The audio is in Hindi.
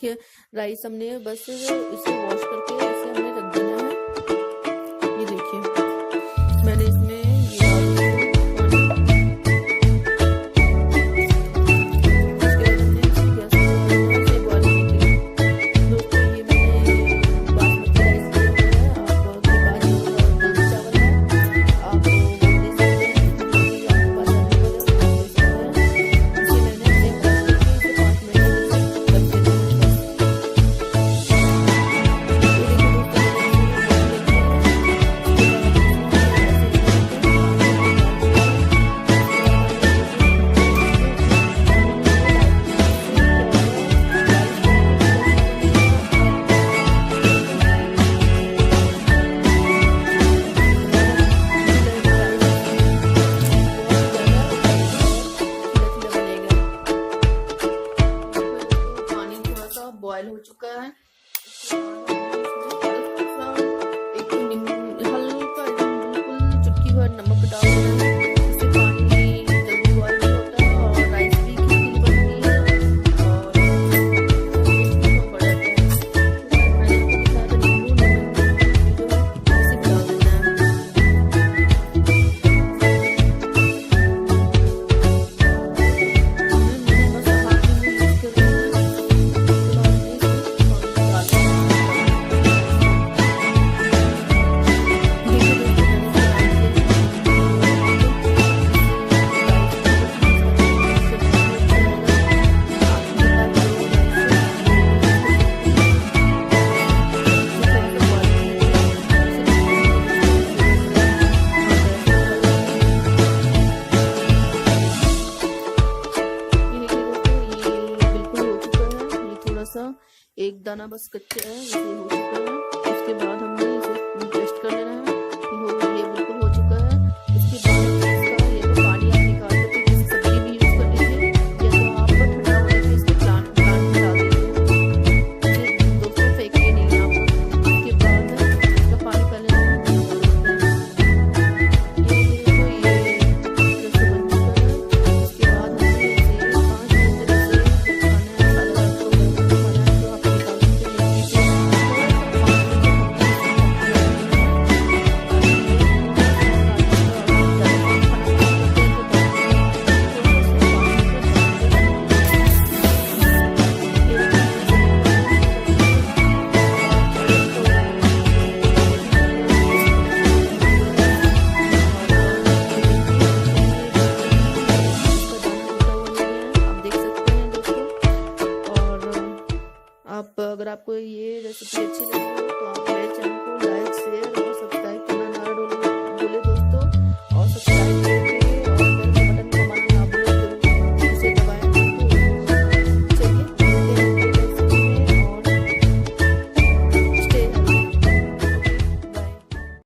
देखिए राइस हमने बस इसे वॉश करके इसे हमने रख देना है। ये देखिए मैंने इसमें बॉयल हो चुका है। एक हल्का बिल्कुल चुटकी भर नमक डाल देना है। इससे पानी जल्दी बॉयल भी होता है और राइस भी खिलखिली बनती है और बड़ा है। एक दाना बस कच्चे है, इसे हो चुका है। उसके बाद हमने इसे पेस्ट कर लेना है। ये बिल्कुल हो चुका है। इसके बाद इसका ये तो पानी आप निकाल के किसी सब्जी भी यूज कर लीजिए या तो आप ठंडा होने पे इसके प्लांट में डाल दीजिए। ये दोस्तों फेंकिए नहीं आप। इसके बाद इसका पानी पहले ये देखो ये जैसे बन चुका है। इसके बाद हमने इसे 5 मिनट से खाना अगर आपको ये रेसिपी अच्छी लगी हो तो आप मेरे चैनल को लाइक शेयर